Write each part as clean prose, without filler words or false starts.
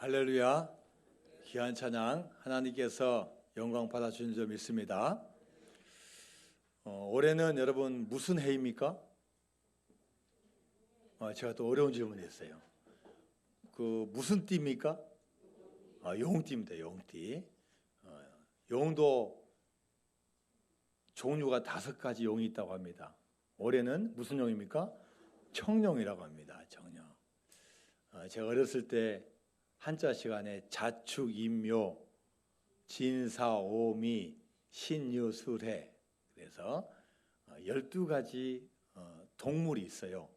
할렐루야. 귀한 찬양 하나님께서 영광 받아주신 줄 믿습니다. 올해는 여러분 무슨 해입니까? 제가 또 어려운 질문이었어요. 무슨 띠입니까? 용띠입니다. 용띠. 용도 종류가 5가지 용이 있다고 합니다. 올해는 무슨 용입니까? 청룡이라고 합니다. 청룡. 제가 어렸을 때 한자 시간에 자축, 인묘, 진사, 오미, 신유, 술해, 그래서 12가지 동물이 있어요.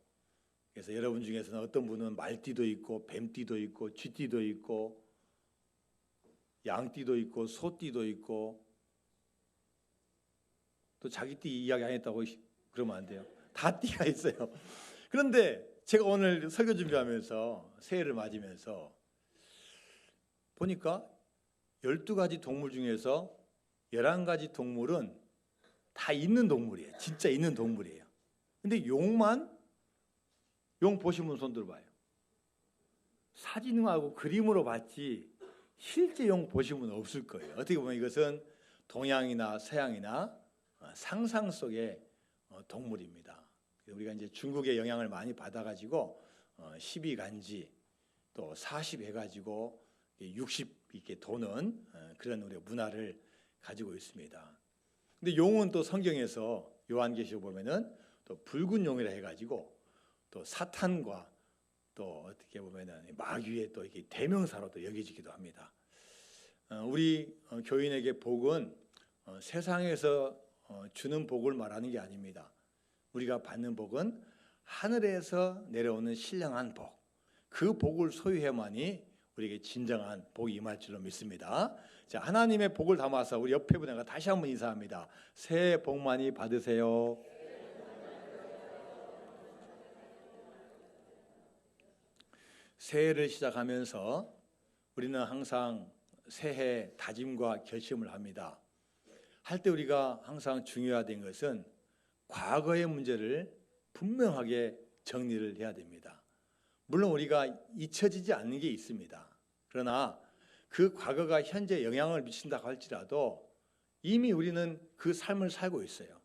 그래서 여러분 중에서는 어떤 분은 말띠도 있고 뱀띠도 있고 쥐띠도 있고 양띠도 있고 소띠도 있고 또 자기 띠 이야기 안 했다고 그러면 안 돼요. 다 띠가 있어요. 그런데 제가 오늘 설교 준비하면서 새해를 맞으면서 보니까 12가지 동물 중에서 11가지 동물은 다 있는 동물이에요. 진짜 있는 동물이에요. 근데 용 보신 분 손 들어봐요. 사진하고 그림으로 봤지 실제 용 보신 분은 없을 거예요. 어떻게 보면 이것은 동양이나 서양이나 상상 속의 동물입니다. 우리가 이제 중국의 영향을 많이 받아가지고 12간지 또 40 해가지고 60 이렇게 도는 그런 우리 문화를 가지고 있습니다. 근데 용은 또 성경에서 요한계시록 보면은 또 붉은 용이라 해가지고 또 사탄과 또 어떻게 보면은 마귀의 또 이렇게 대명사로도 여겨지기도 합니다. 우리 교인에게 복은 세상에서 주는 복을 말하는 게 아닙니다. 우리가 받는 복은 하늘에서 내려오는 신령한 복, 그 복을 소유해야만이 우리에게 진정한 복이 임할 줄로 믿습니다. 자, 하나님의 복을 담아서 우리 옆에 분에게 다시 한번 인사합니다. 새해 복 많이 받으세요. 새해를 시작하면서 우리는 항상 새해 다짐과 결심을 합니다. 할 때 우리가 항상 중요하된 것은 과거의 문제를 분명하게 정리를 해야 됩니다. 물론 우리가 잊혀지지 않는 게 있습니다. 그러나 그 과거가 현재 영향을 미친다고 할지라도 이미 우리는 그 삶을 살고 있어요.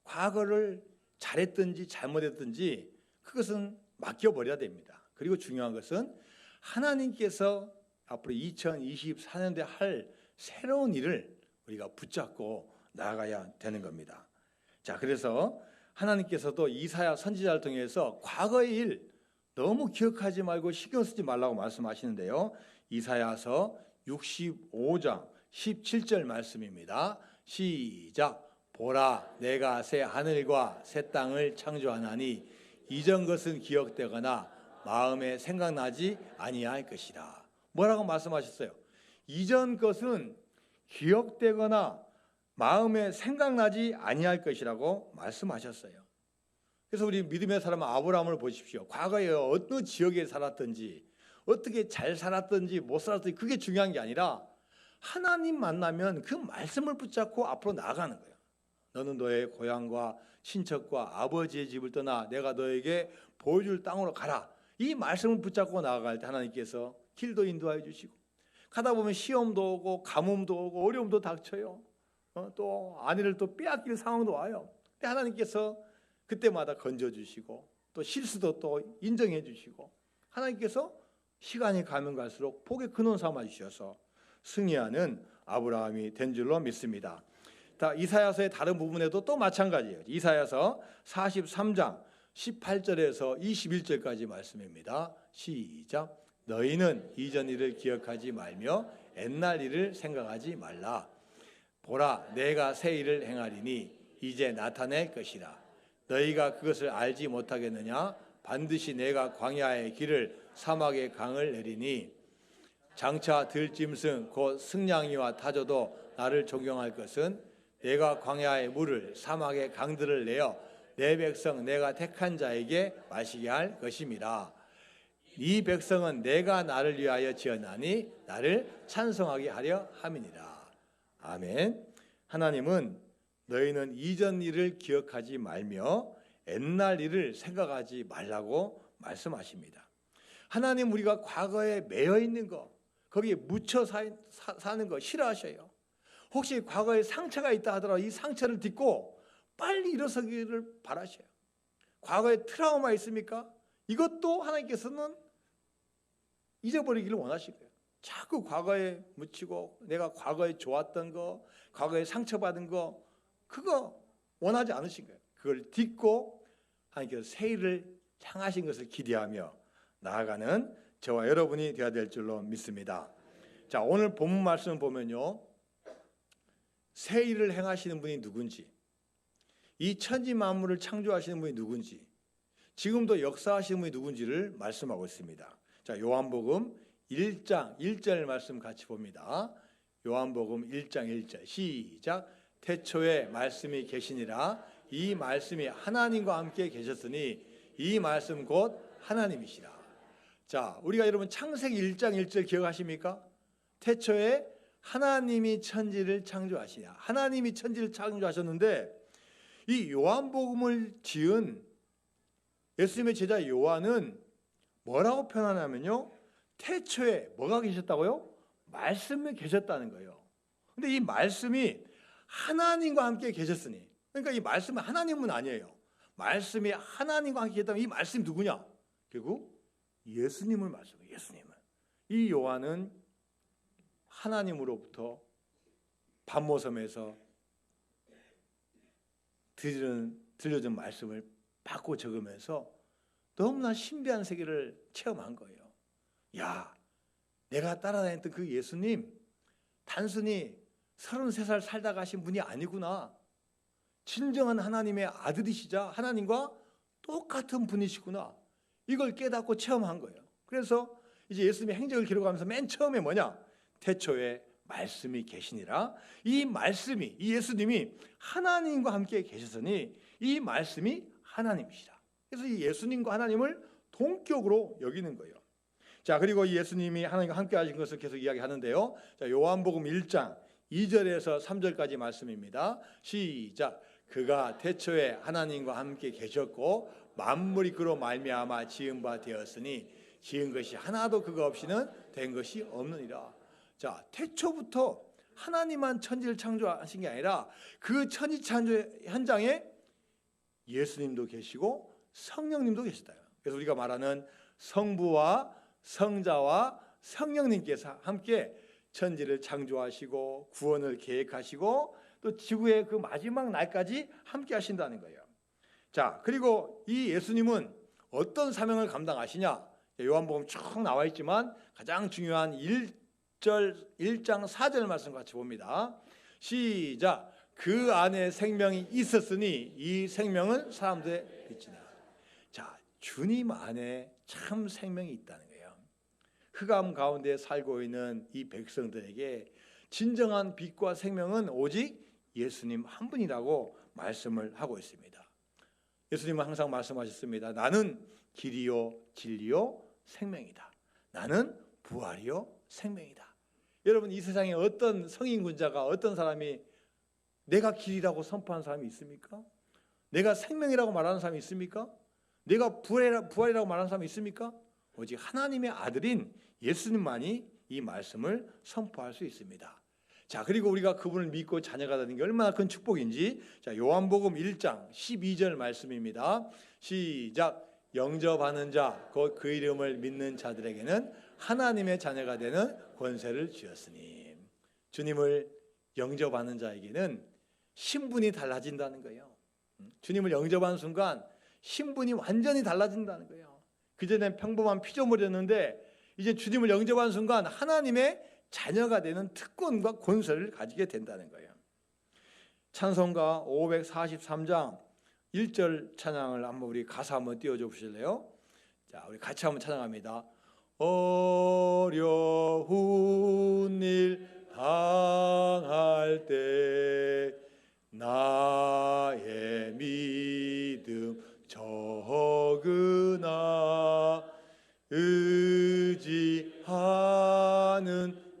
과거를 잘했든지 잘못했든지 그것은 맡겨버려야 됩니다. 그리고 중요한 것은 하나님께서 앞으로 2024년도에 할 새로운 일을 우리가 붙잡고 나아가야 되는 겁니다. 자, 그래서 하나님께서도 이사야 선지자를 통해서 과거의 일 너무 기억하지 말고 신경 쓰지 말라고 말씀하시는데요. 이사야서 65장 17절 말씀입니다. 시작. 보라, 내가 새 하늘과 새 땅을 창조하나니 이전 것은 기억되거나 마음에 생각나지 아니할 것이라. 뭐라고 말씀하셨어요? 이전 것은 기억되거나 마음에 생각나지 아니할 것이라고 말씀하셨어요. 그래서 우리 믿음의 사람 아브라함을 보십시오. 과거에 어느 지역에 살았든지 어떻게 잘 살았든지 못 살았든지 그게 중요한 게 아니라 하나님 만나면 그 말씀을 붙잡고 앞으로 나아가는 거예요. 너는 너의 고향과 친척과 아버지의 집을 떠나 내가 너에게 보여줄 땅으로 가라. 이 말씀을 붙잡고 나아갈 때 하나님께서 길도 인도해 주시고 가다 보면 시험도 오고 가뭄도 오고 어려움도 닥쳐요. 또 아내를 또 빼앗길 상황도 와요. 근데 하나님께서 그때마다 건져주시고 또 실수도 또 인정해 주시고 하나님께서 시간이 가면 갈수록 복의 근원 삼아 주셔서 승리하는 아브라함이 된 줄로 믿습니다. 이사야서의 다른 부분에도 또 마찬가지예요. 이사야서 43장 18절에서 21절까지 말씀입니다. 시작. 너희는 이전 일을 기억하지 말며 옛날 일을 생각하지 말라. 보라, 내가 새 일을 행하리니 이제 나타낼 것이라. 너희가 그것을 알지 못하겠느냐? 반드시 내가 광야의 길을 사막의 강을 내리니 장차 들짐승 곧 승냥이와 타조도 나를 존경할 것은 내가 광야의 물을 사막의 강들을 내어 내 백성 내가 택한 자에게 마시게 할 것임이라. 이 백성은 내가 나를 위하여 지었나니 나를 찬송하게 하려 함이니라. 아멘. 하나님은 너희는 이전 일을 기억하지 말며 옛날 일을 생각하지 말라고 말씀하십니다. 하나님, 우리가 과거에 매여 있는 거, 거기에 묻혀 사는 거 싫어하셔요. 혹시 과거에 상처가 있다 하더라도 이 상처를 딛고 빨리 일어서기를 바라셔요. 과거에 트라우마 있습니까? 이것도 하나님께서는 잊어버리기를 원하시고요. 자꾸 과거에 묻히고 내가 과거에 좋았던 거, 과거에 상처받은 거, 그거 원하지 않으신 거예요. 그걸 딛고 하나님께서 새 일을 향하신 것을 기대하며 나아가는 저와 여러분이 되어야 될 줄로 믿습니다. 자, 오늘 본문 말씀을 보면요, 새 일을 행하시는 분이 누군지, 이 천지 만물을 창조하시는 분이 누군지, 지금도 역사하시는 분이 누군지를 말씀하고 있습니다. 자, 요한복음 1장 1절 말씀 같이 봅니다. 요한복음 1장 1절 시작. 태초에 말씀이 계시니라. 이 말씀이 하나님과 함께 계셨으니 이 말씀 곧 하나님이시라. 자, 우리가 여러분 창세기 1장 1절 기억하십니까? 태초에 하나님이 천지를 창조하시냐. 하나님이 천지를 창조하셨는데 이 요한복음을 지은 예수님의 제자 요한은 뭐라고 표현하냐면요, 태초에 뭐가 계셨다고요? 말씀이 계셨다는 거예요. 근데 이 말씀이 하나님과 함께 계셨으니, 그러니까 이 말씀은 하나님은 아니에요. 말씀이 하나님과 함께 계셨다면 이 말씀이 누구냐? 결국 예수님을 말씀해요. 예수님을. 이 요한은 하나님으로부터 반모섬에서 들려준 말씀을 받고 적으면서 너무나 신비한 세계를 체험한 거예요. 야, 내가 따라다녔던 그 예수님 단순히 33살 살다 가신 분이 아니구나. 진정한 하나님의 아들이시자 하나님과 똑같은 분이시구나. 이걸 깨닫고 체험한 거예요. 그래서 이제 예수님의 행적을 기록하면서 맨 처음에 뭐냐? 태초에 말씀이 계시니라. 이 말씀이, 이 예수님이 하나님과 함께 계셨으니 이 말씀이 하나님이시라. 그래서 이 예수님과 하나님을 동격으로 여기는 거예요. 자, 그리고 이 예수님이 하나님과 함께 하신 것을 계속 이야기하는데요. 자, 요한복음 1장 2절에서 3절까지 말씀입니다. 시작. 그가 태초에 하나님과 함께 계셨고 만물이 그로 말미암아 지은 바 되었으니 지은 것이 하나도 그가 없이는 된 것이 없느니라. 자, 태초부터 하나님만 천지를 창조하신 게 아니라 그 천지 창조 현장에 예수님도 계시고 성령님도 계시다. 그래서 우리가 말하는 성부와 성자와 성령님께서 함께 천지를 창조하시고 구원을 계획하시고 또 지구의 그 마지막 날까지 함께 하신다는 거예요. 자, 그리고 이 예수님은 어떤 사명을 감당하시냐? 요한복음 쭉 나와 있지만 가장 중요한 1장 4절 말씀 같이 봅니다. 시작. 그 안에 생명이 있었으니 이 생명은 사람들의 빛이다. 자, 주님 안에 참 생명이 있다는 거예요. 흑암 가운데 살고 있는 이 백성들에게 진정한 빛과 생명은 오직 예수님 한 분이라고 말씀을 하고 있습니다. 예수님은 항상 말씀하셨습니다. 나는 길이요 진리요 생명이다. 나는 부활이요 생명이다. 여러분, 이 세상에 어떤 성인군자가, 어떤 사람이 내가 길이라고 선포하는 사람이 있습니까? 내가 생명이라고 말하는 사람이 있습니까? 내가 부활이라고 말하는 사람이 있습니까? 오직 하나님의 아들인 예수님만이 이 말씀을 선포할 수 있습니다. 자, 그리고 우리가 그분을 믿고 자녀가 되는 게 얼마나 큰 축복인지, 자, 요한복음 1장 12절 말씀입니다. 시작. 영접하는 자, 곧 그 이름을 믿는 자들에게는 하나님의 자녀가 되는 권세를 주었으니. 주님을 영접하는 자에게는 신분이 달라진다는 거예요. 주님을 영접하는 순간 신분이 완전히 달라진다는 거예요. 그전엔 평범한 피조물이었는데 이제 주님을 영접하는 순간 하나님의 자녀가 되는 특권과 권세를 가지게 된다는 거예요. 찬송가 543장 1절 찬양을 한번 우리 가사 한번 띄워줘 보실래요? 자, 우리 같이 한번 찬양합니다. 어려운 일 당할 때 나의 믿음 적으나 의지하는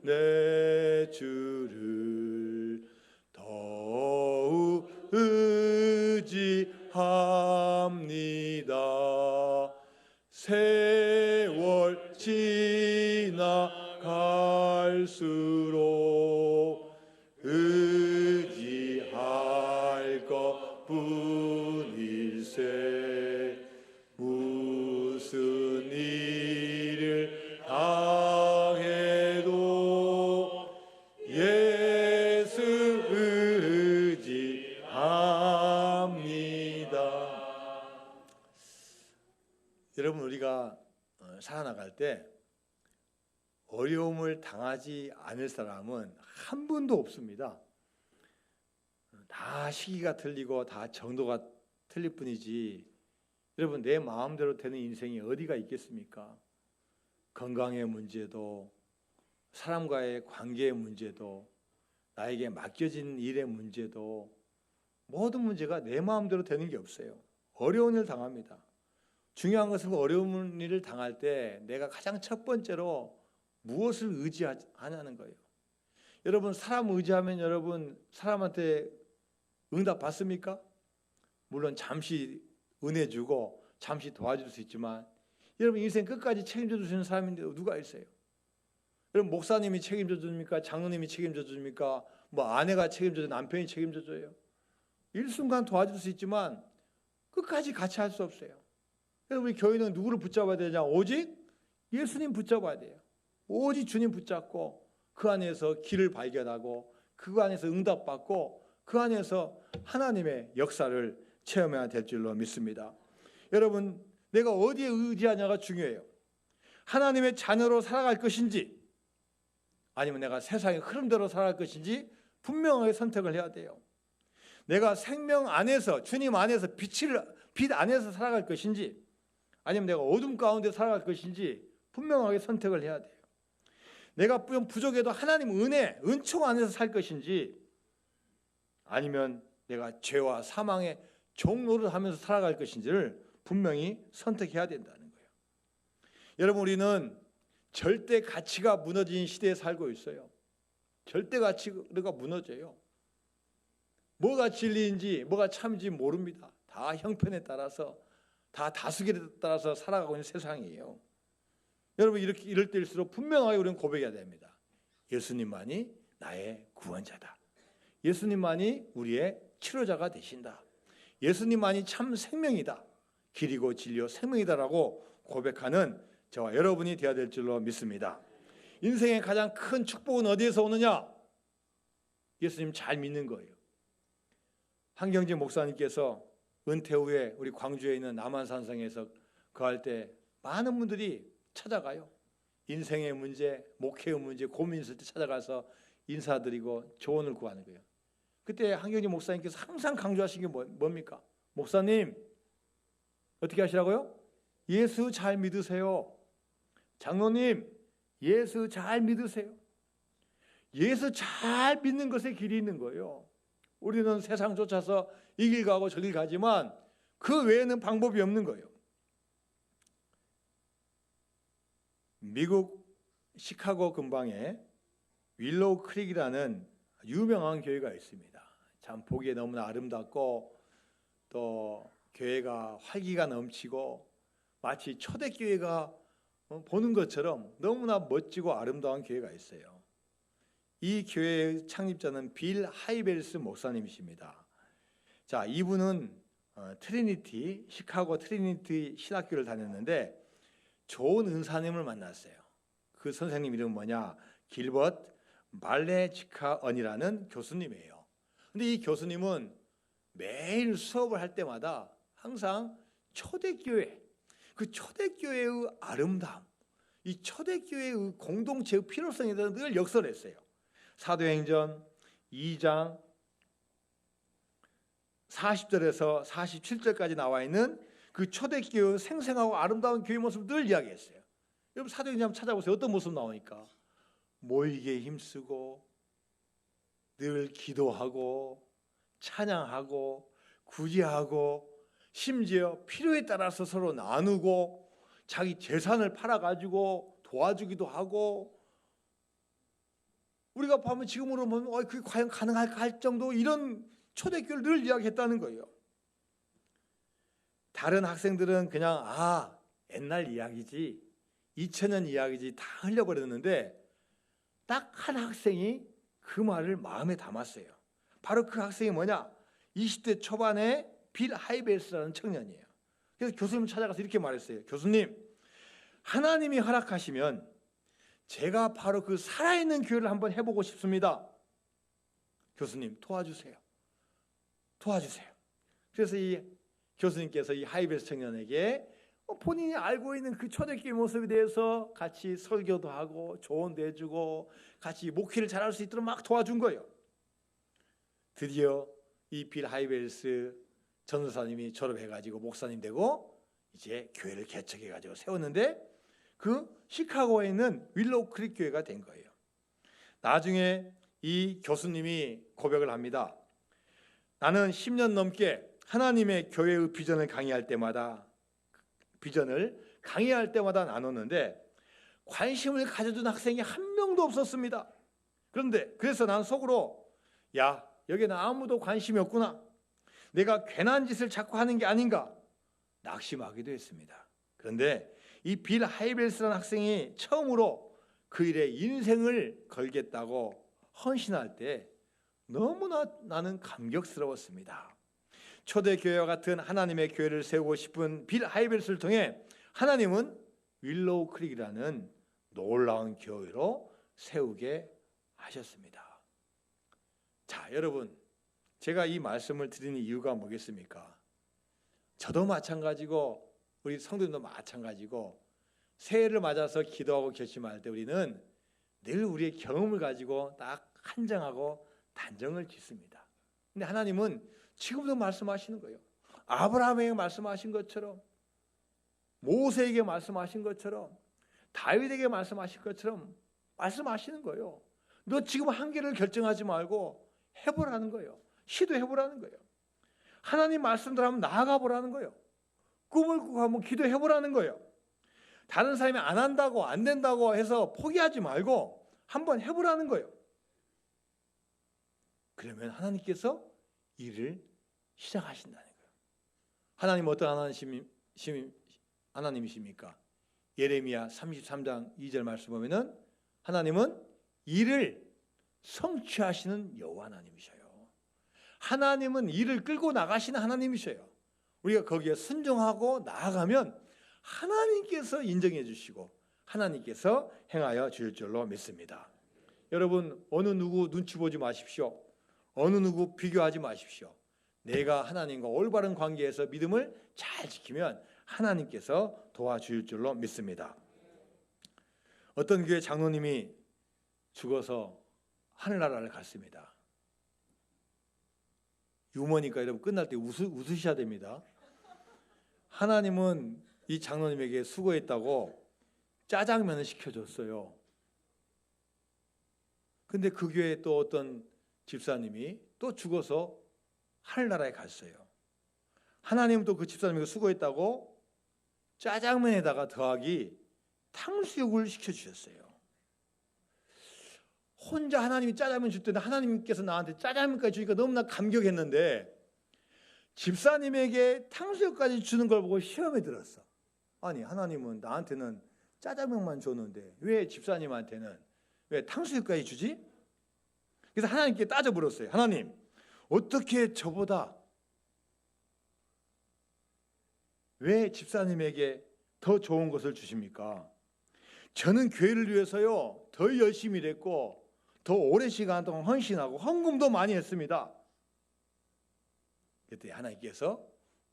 내 주를 더욱 의지합니다. 세월 지나가 살아나갈 때 어려움을 당하지 않을 사람은 한 분도 없습니다. 다 시기가 틀리고 다 정도가 틀릴 뿐이지, 여러분, 내 마음대로 되는 인생이 어디가 있겠습니까? 건강의 문제도, 사람과의 관계의 문제도, 나에게 맡겨진 일의 문제도, 모든 문제가 내 마음대로 되는 게 없어요. 어려운 일 당합니다. 중요한 것은 어려운 일을 당할 때 내가 가장 첫 번째로 무엇을 의지하냐는 거예요. 여러분, 사람 의지하면 여러분 사람한테 응답 받습니까? 물론 잠시 은혜 주고 잠시 도와줄 수 있지만, 여러분 인생 끝까지 책임져 주시는 사람인데 누가 있어요? 여러분, 목사님이 책임져 줍니까? 장로님이 책임져 줍니까? 뭐 아내가 책임져 줘, 남편이 책임져 줘요? 일순간 도와줄 수 있지만 끝까지 같이 할 수 없어요. 그래서 우리 교회는 누구를 붙잡아야 되냐? 오직 예수님 붙잡아야 돼요. 오직 주님 붙잡고 그 안에서 길을 발견하고 그 안에서 응답받고 그 안에서 하나님의 역사를 체험해야 될 줄로 믿습니다. 여러분, 내가 어디에 의지하냐가 중요해요. 하나님의 자녀로 살아갈 것인지 아니면 내가 세상의 흐름대로 살아갈 것인지 분명하게 선택을 해야 돼요. 내가 생명 안에서, 주님 안에서, 빛 안에서 살아갈 것인지 아니면 내가 어둠 가운데 살아갈 것인지 분명하게 선택을 해야 돼요. 내가 부족해도 하나님 은혜, 은총 안에서 살 것인지 아니면 내가 죄와 사망의 종로를 하면서 살아갈 것인지를 분명히 선택해야 된다는 거예요. 여러분, 우리는 절대 가치가 무너진 시대에 살고 있어요. 절대 가치가 무너져요. 뭐가 진리인지 뭐가 참인지 모릅니다. 다 형편에 따라서, 다 다수결에 따라서 살아가고 있는 세상이에요. 여러분, 이럴 때일수록 분명하게 우리는 고백해야 됩니다. 예수님만이 나의 구원자다. 예수님만이 우리의 치료자가 되신다. 예수님만이 참 생명이다. 길이고 진리요 생명이다라고 고백하는 저와 여러분이 되어야 될 줄로 믿습니다. 인생의 가장 큰 축복은 어디에서 오느냐? 예수님 잘 믿는 거예요. 한경진 목사님께서 은퇴 후에 우리 광주에 있는 남한산성에서 거할 때 많은 분들이 찾아가요. 인생의 문제, 목회의 문제, 고민 있을 때 찾아가서 인사드리고 조언을 구하는 거예요. 그때 한경진 목사님께서 항상 강조하신 게 뭡니까? 목사님, 어떻게 하시라고요? 예수 잘 믿으세요. 장로님, 예수 잘 믿으세요. 예수 잘 믿는 것에 길이 있는 거예요. 우리는 세상 쫓아서 이 길 가고 저 길 가지만 그 외에는 방법이 없는 거예요. 미국 시카고 근방에 윌로우 크릭이라는 유명한 교회가 있습니다. 참 보기에 너무나 아름답고 또 교회가 활기가 넘치고 마치 초대교회가 보는 것처럼 너무나 멋지고 아름다운 교회가 있어요. 이 교회의 창립자는 빌 하이벨스 목사님이십니다. 자, 이분은 트리니티, 시카고 트리니티 신학교를 다녔는데 좋은 은사님을 만났어요. 그 선생님 이름은 뭐냐? 길버트 말레지카언이라는 교수님이에요. 근데 이 교수님은 매일 수업을 할 때마다 항상 초대교회, 그 초대교회의 아름다움, 이 초대교회의 공동체의 필요성에 대해서 늘 역설을 했어요. 사도행전 2장 40절에서 47절까지 나와 있는 그 초대교회의 생생하고 아름다운 교회 모습을 늘 이야기했어요. 여러분, 사도행전 한번 찾아보세요. 어떤 모습 나오니까? 모이기에 힘쓰고 늘 기도하고 찬양하고 구제하고 심지어 필요에 따라서 서로 나누고 자기 재산을 팔아가지고 도와주기도 하고, 우리가 보면 지금으로 보면 그게 과연 가능할까 할 정도 이런 초대교회를 늘 이야기했다는 거예요. 다른 학생들은 그냥 옛날 이야기지, 2000년 이야기지 다 흘려버렸는데 딱 한 학생이 그 말을 마음에 담았어요. 바로 그 학생이 뭐냐? 20대 초반에 빌 하이벨스라는 청년이에요. 그래서 교수님을 찾아가서 이렇게 말했어요. 교수님, 하나님이 허락하시면 제가 바로 그 살아있는 교회를 한번 해보고 싶습니다. 교수님, 도와주세요. 도와주세요. 그래서 이 교수님께서 이 하이벨스 청년에게 본인이 알고 있는 그 초대교회 모습에 대해서 같이 설교도 하고 조언도 해주고 같이 목회를 잘할 수 있도록 막 도와준 거예요. 드디어 이 빌 하이벨스 전도사님이 졸업해가지고 목사님 되고 이제 교회를 개척해가지고 세웠는데 그 시카고에 있는 윌로우 크릭 교회가 된 거예요. 나중에 이 교수님이 고백을 합니다. 나는 10년 넘게 하나님의 교회의 비전을 강의할 때마다 나눴는데 관심을 가져준 학생이 한 명도 없었습니다. 그런데 그래서 난 속으로 야, 여기는 아무도 관심이 없구나. 내가 괜한 짓을 자꾸 하는 게 아닌가 낙심하기도 했습니다. 그런데 이 빌 하이벨스라는 학생이 처음으로 그 일에 인생을 걸겠다고 헌신할 때 너무나 나는 감격스러웠습니다. 초대교회와 같은 하나님의 교회를 세우고 싶은 빌 하이벨스를 통해 하나님은 윌로우 크릭이라는 놀라운 교회로 세우게 하셨습니다. 자, 여러분, 제가 이 말씀을 드리는 이유가 뭐겠습니까? 저도 마찬가지고 우리 성도님도 마찬가지고 새해를 맞아서 기도하고 결심할 때 우리는 늘 우리의 경험을 가지고 딱 한정하고 단정을 짓습니다. 근데 하나님은 지금도 말씀하시는 거예요. 아브라함에게 말씀하신 것처럼, 모세에게 말씀하신 것처럼, 다윗에게 말씀하신 것처럼 말씀하시는 거예요. 너 지금 한계를 결정하지 말고 해보라는 거예요. 시도해보라는 거예요. 하나님 말씀대로 한번 나아가 보라는 거예요. 꿈을 꾸고 한번 기도해보라는 거예요. 다른 사람이 안 한다고 안 된다고 해서 포기하지 말고 한번 해보라는 거예요. 그러면 하나님께서 일을 시작하신다는 거예요. 하나님 어떤 하나님이십니까? 예레미야 33장 2절 말씀 보면은 하나님은 일을 성취하시는 여호와 하나님이셔요. 하나님은 일을 끌고 나가시는 하나님이셔요. 우리가 거기에 순종하고 나아가면 하나님께서 인정해 주시고 하나님께서 행하여 주실 줄로 믿습니다. 여러분, 어느 누구 눈치 보지 마십시오. 어느 누구 비교하지 마십시오. 내가 하나님과 올바른 관계에서 믿음을 잘 지키면 하나님께서 도와주실 줄로 믿습니다. 어떤 교회 장로님이 죽어서 하늘나라를 갔습니다. 유머니까 여러분 끝날 때 웃으셔야 됩니다. 하나님은 이 장로님에게 수고했다고 짜장면을 시켜줬어요. 근데 그 교회에 또 어떤 집사님이 또 죽어서 하늘나라에 갔어요. 하나님은 또 그 집사님에게 수고했다고 짜장면에다가 더하기 탕수육을 시켜주셨어요. 혼자 하나님이 짜장면 줄 때는 하나님께서 나한테 짜장면까지 주니까 너무나 감격했는데 집사님에게 탕수육까지 주는 걸 보고 시험에 들었어. 아니, 하나님은 나한테는 짜장면만 줬는데 왜 집사님한테는 왜 탕수육까지 주지? 그래서 하나님께 따져 물었어요. 하나님, 어떻게 저보다 왜 집사님에게 더 좋은 것을 주십니까? 저는 교회를 위해서요 더 열심히 일했고 더 오랜 시간 동안 헌신하고 헌금도 많이 했습니다. 그때 하나님께서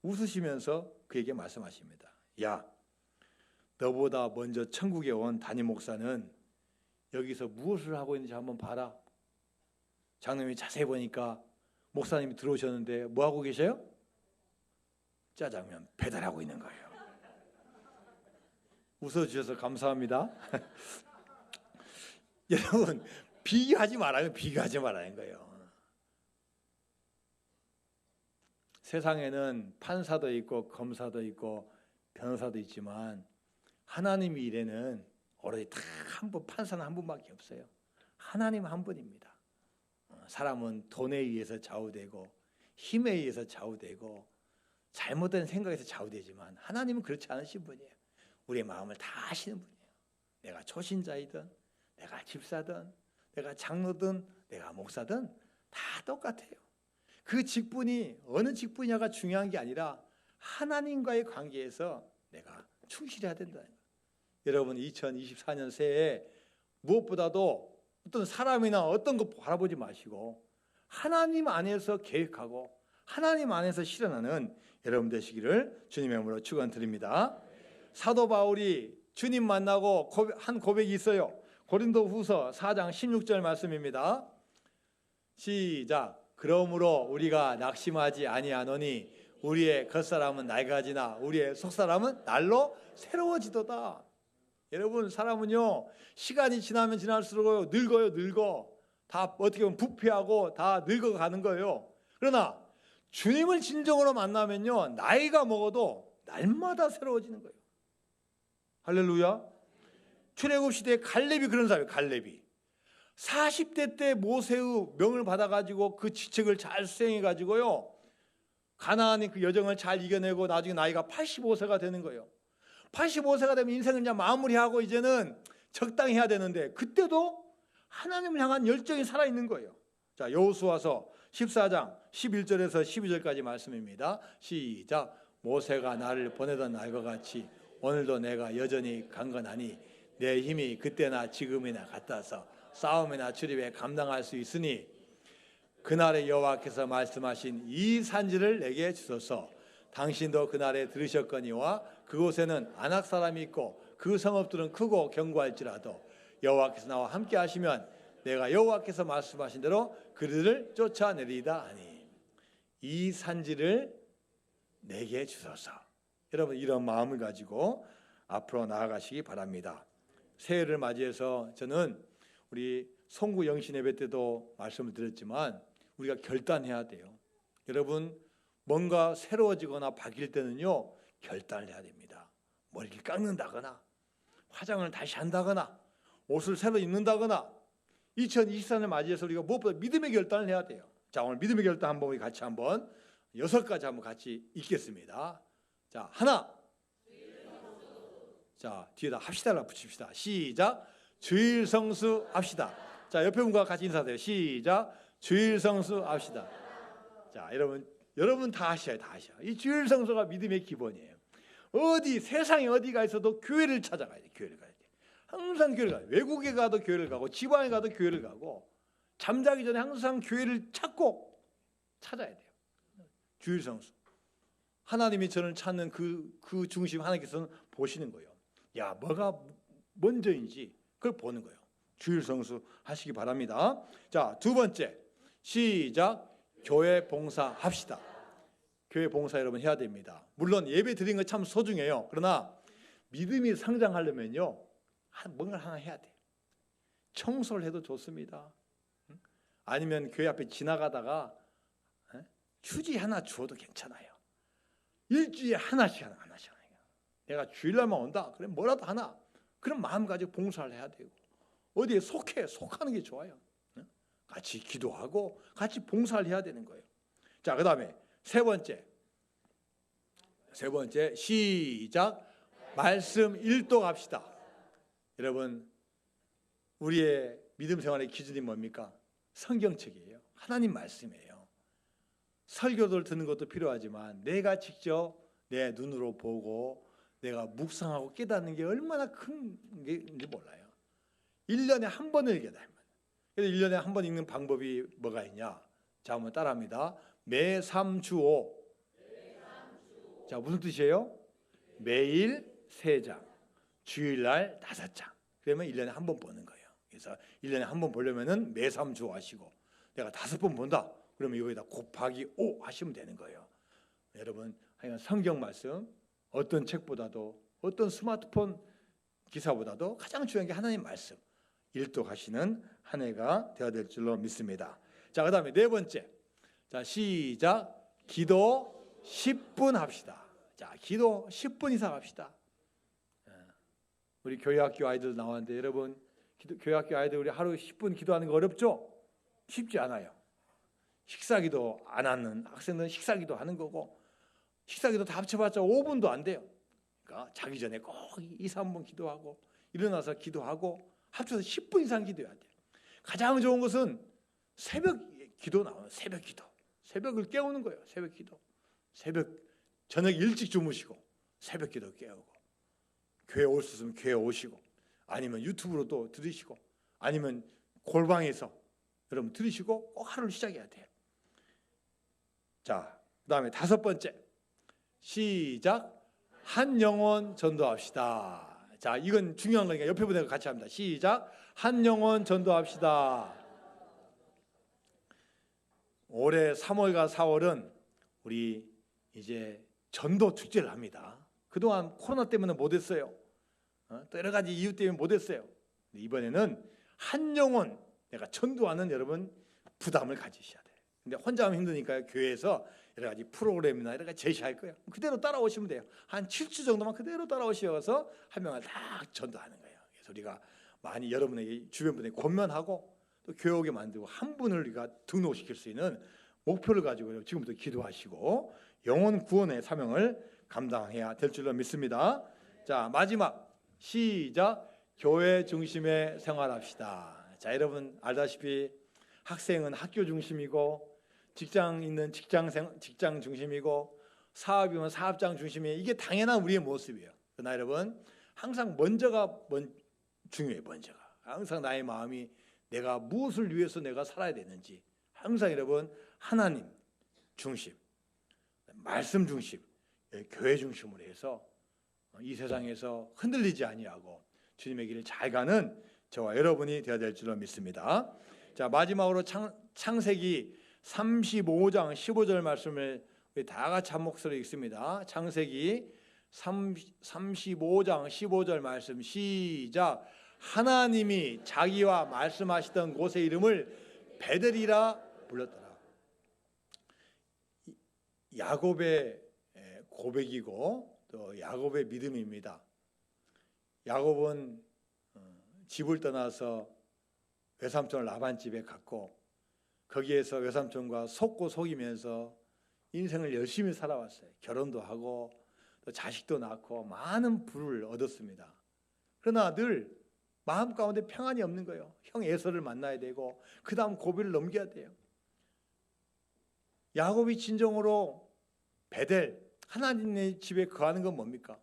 웃으시면서 그에게 말씀하십니다. 야, 너보다 먼저 천국에 온 담임 목사는 여기서 무엇을 하고 있는지 한번 봐라. 장로님이 자세히 보니까 목사님이 들어오셨는데 뭐 하고 계세요? 짜장면 배달하고 있는 거예요. 웃어주셔서 감사합니다. 여러분, 비교하지 말라는 거예요. 세상에는 판사도 있고 검사도 있고 변호사도 있지만 하나님 일에는 오로지 다 한 분, 판사는 한 분밖에 없어요. 하나님 한 분입니다. 사람은 돈에 의해서 좌우되고 힘에 의해서 좌우되고 잘못된 생각에서 좌우되지만 하나님은 그렇지 않으신 분이에요. 우리의 마음을 다 아시는 분이에요. 내가 초신자이든 내가 집사든 내가 장로든 내가 목사든 다 똑같아요. 그 직분이 어느 직분이냐가 중요한 게 아니라 하나님과의 관계에서 내가 충실해야 된다는 거예요. 여러분, 2024년 새해에 무엇보다도 어떤 사람이나 어떤 것 바라보지 마시고 하나님 안에서 계획하고 하나님 안에서 실현하는 여러분 되시기를 주님의 이름으로 축원드립니다. 사도 바울이 주님 만나고 한 고백이 있어요. 고린도후서 4장 16절 말씀입니다. 시작. 그러므로 우리가 낙심하지 아니하노니 우리의 겉사람은 낡아지나 우리의 속사람은 날로 새로워지도다. 여러분, 사람은요 시간이 지나면 지날수록 늙어. 다 어떻게 보면 부패하고 다 늙어가는 거예요. 그러나 주님을 진정으로 만나면요 나이가 먹어도 날마다 새로워지는 거예요. 할렐루야. 출애굽 시대에 갈렙이 그런 사람이에요. 갈렙이 40대 때 모세의 명을 받아가지고 그 지책을 잘 수행해가지고요 가나안의 그 여정을 잘 이겨내고 나중에 나이가 85세가 되는 거예요. 85세가 되면 인생을 이제 마무리하고 이제는 적당히 해야 되는데 그때도 하나님을 향한 열정이 살아있는 거예요. 자, 여호수아서 14장 11절에서 12절까지 말씀입니다. 시작. 모세가 나를 보내던 날과 같이 오늘도 내가 여전히 강건하니 내 힘이 그때나 지금이나 같아서 싸움이나 출입에 감당할 수 있으니 그날에 여호와께서 말씀하신 이 산지를 내게 주소서. 당신도 그날에 들으셨거니와 그곳에는 아낙 사람이 있고 그 성읍들은 크고 견고할지라도 여호와께서 나와 함께 하시면 내가 여호와께서 말씀하신 대로 그들을 쫓아내리다 하니 이 산지를 내게 주소서. 여러분, 이런 마음을 가지고 앞으로 나아가시기 바랍니다. 새해를 맞이해서 저는 우리 송구 영신 예배 때도 말씀을 드렸지만 우리가 결단해야 돼요. 여러분, 뭔가 새로워지거나 바뀔 때는요 결단을 해야 됩니다. 머리를 깎는다거나 화장을 다시 한다거나 옷을 새로 입는다거나 2024년 맞이해서 우리가 무엇보다 믿음의 결단을 해야 돼요. 자, 오늘 믿음의 결단 한번 우리 같이 한번 6가지 한번 같이 읽겠습니다. 자, 하나. 자, 뒤에다 합시다를 붙입시다. 시작. 주일 성수 합시다. 자, 옆에 분과 같이 인사드려요. 시작. 주일 성수 합시다. 자, 여러분 다 하셔요. 다 하셔. 이 주일 성수가 믿음의 기본이에요. 세상에 어디가 있어도 교회를 찾아가야 돼. 교회를 가야 돼. 항상 교회를 가요. 외국에 가도 교회를 가고 지방에 가도 교회를 가고 잠자기 전에 항상 교회를 찾아야 돼요. 주일 성수. 하나님이 저를 찾는 그 중심 하나님께서는 보시는 거예요. 야, 뭐가 먼저인지 그걸 보는 거예요. 주일 성수 하시기 바랍니다. 자, 2번째. 시작. 교회 봉사 합시다. 교회 봉사 여러분 해야 됩니다. 물론 예배 드리는 거 참 소중해요. 그러나 믿음이 성장하려면요 뭔가 하나 해야 돼요. 청소를 해도 좋습니다. 아니면 교회 앞에 지나가다가 휴지 하나 주어도 괜찮아요. 일주일에 하나씩. 내가 주일날만 온다. 그럼 뭐라도 하나. 그런 마음 가지고 봉사를 해야 되고 어디에 속하는 게 좋아요. 같이 기도하고 같이 봉사를 해야 되는 거예요. 자, 그 다음에 세 번째 시작. 말씀 일독 합시다. 여러분, 우리의 믿음 생활의 기준이 뭡니까? 성경책이에요. 하나님 말씀이에요. 설교를 듣는 것도 필요하지만 내가 직접 내 눈으로 보고 내가 묵상하고 깨닫는 게 얼마나 큰 게인지 몰라요. 1년에 한 번을 읽어야 돼. 그래서 1년에 한 번 읽는 방법이 뭐가 있냐? 자, 한번 따라합니다. 매3주5. 자, 무슨 뜻이에요? 매일 3장, 주일날 5장. 그러면 1년에 한 번 보는 거예요. 그래서 1년에 한 번 보려면은 매3주5 하시고 내가 5번 본다. 그러면 여기다 곱하기 5 하시면 되는 거예요. 여러분, 하여간 성경 말씀 어떤 책보다도 어떤 스마트폰 기사보다도 가장 중요한 게 하나님 말씀 일독하시는 한 해가 되어야 될 줄로 믿습니다. 자, 그 다음에 4번째. 자, 시작. 기도 10분 합시다. 자, 기도 10분 이상 합시다. 우리 교회학교 아이들 나왔는데 여러분, 교회학교 아이들 우리 하루 10분 기도하는 거 어렵죠? 쉽지 않아요. 식사기도 안 하는 학생들은 식사기도 하는 거고 식사기도 다 합쳐봤자 5분도 안 돼요. 그러니까 자기 전에 꼭 2-3분 기도하고 일어나서 기도하고 합쳐서 10분 이상 기도해야 돼요. 가장 좋은 것은 새벽 기도 나와요. 새벽 기도. 새벽을 깨우는 거예요. 새벽 기도. 저녁 일찍 주무시고 새벽 기도 깨우고 교회 올 수 있으면 교회 오시고 아니면 유튜브로 또 들으시고 아니면 골방에서 여러분 들으시고 꼭 하루를 시작해야 돼요. 자, 그 다음에 5번째. 시작. 한 영혼 전도합시다. 자, 이건 중요한 거니까 옆에 분들 같이 합니다. 시작. 한 영혼 전도합시다. 올해 3월과 4월은 우리 이제 전도 축제를 합니다. 그동안 코로나 때문에 못했어요. 또 여러 가지 이유 때문에 못했어요. 이번에는 한 영혼 내가 전도하는 여러분 부담을 가지셔야 돼요. 근데 혼자 하면 힘드니까 교회에서 여러 가지 프로그램이나 여러 가지 제시할 거예요. 그대로 따라오시면 돼요. 한 7주 정도만 그대로 따라오셔서 한 명을 딱 전도하는 거예요. 그래서 우리가 많이 여러분에게 주변 분에게 권면하고 또 교육에 만들고 한 분을 우리가 등록시킬 수 있는 목표를 가지고 지금부터 기도하시고 영혼 구원의 사명을 감당해야 될 줄로 믿습니다. 자, 마지막 시작. 교회 중심의 생활합시다. 자, 여러분 알다시피 학생은 학교 중심이고 직장 있는 직장 중심이고 사업이면 사업장 중심이 이게 당연한 우리의 모습이에요. 그러나 여러분 항상 먼저가 중요해요. 먼저가 항상 나의 마음이 내가 무엇을 위해서 내가 살아야 되는지 항상 여러분 하나님 중심, 말씀 중심, 교회 중심으로 해서 이 세상에서 흔들리지 아니하고 주님의 길을 잘 가는 저와 여러분이 되어야 될 줄로 믿습니다. 자, 마지막으로 창세기 35장 15절 말씀을 우리 다 같이 한 목소리로 읽습니다. 창세기 35장 15절 말씀 시작. 하나님이 자기와 말씀하시던 곳의 이름을 베델이라 불렀더라. 야곱의 고백이고 또 야곱의 믿음입니다. 야곱은 집을 떠나서 외삼촌 라반 집에 갔고 거기에서 외삼촌과 속고 속이면서 인생을 열심히 살아왔어요. 결혼도 하고 또 자식도 낳고 많은 부를 얻었습니다. 그러나 늘 마음 가운데 평안이 없는 거예요. 형 에서를 만나야 되고 그 다음 고비를 넘겨야 돼요. 야곱이 진정으로 베델 하나님의 집에 거하는 건 뭡니까?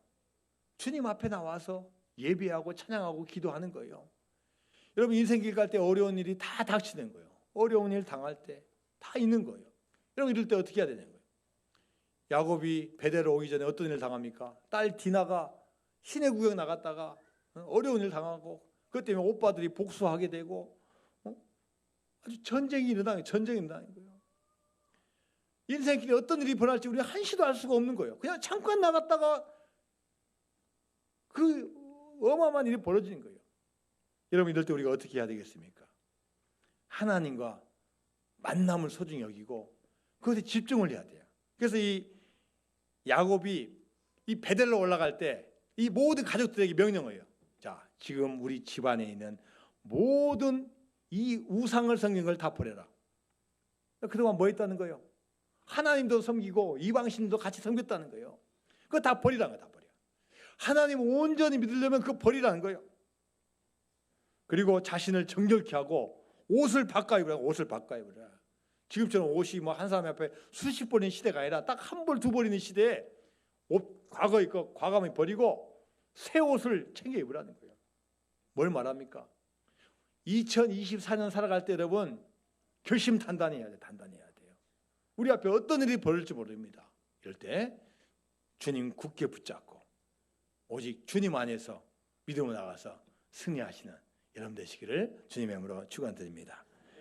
주님 앞에 나와서 예배하고 찬양하고 기도하는 거예요. 여러분 인생길 갈 때 어려운 일이 다 닥치는 거예요. 어려운 일 당할 때 다 있는 거예요. 여러분 이럴 때 어떻게 해야 되는 거예요? 야곱이 베델로 오기 전에 어떤 일을 당합니까? 딸 디나가 시내 구경 나갔다가 어려운 일 당하고 그것 때문에 오빠들이 복수하게 되고 아주 전쟁이 일어나는 거예요. 인생길에 어떤 일이 벌어질지 우리가 한시도 알 수가 없는 거예요. 그냥 잠깐 나갔다가 그 어마어마한 일이 벌어지는 거예요. 여러분 이럴 때 우리가 어떻게 해야 되겠습니까? 하나님과 만남을 소중히 여기고 그것에 집중을 해야 돼요. 그래서 이 야곱이 이 베델로 올라갈 때 이 모든 가족들에게 명령을 해요. 자, 지금 우리 집안에 있는 모든 이 우상을 섬긴 걸 다 버려라. 그동안 뭐 했다는 거예요? 하나님도 섬기고 이방신도 같이 섬겼다는 거예요. 그거 다 버리라는 거예요. 다 버려. 하나님 온전히 믿으려면 그거 버리라는 거예요. 그리고 자신을 정결케 하고 옷을 바꿔 입으라. 옷을 바꿔 입으라. 지금처럼 옷이 뭐 한 사람 앞에 수십 벌인 시대가 아니라 딱 한 벌 두 벌 있는 시대에 옷 과거의 거 과감히 버리고 새 옷을 챙겨 입으라는 거예요. 뭘 말합니까? 2024년 살아갈 때 여러분 결심 단단히 해야 돼요. 단단히 해야 돼요. 우리 앞에 어떤 일이 벌어질지 모릅니다. 이럴 때 주님 굳게 붙잡고 오직 주님 안에서 믿음으로 나가서 승리하시는 여러분 되시기를 주님의 이름으로 축원드립니다.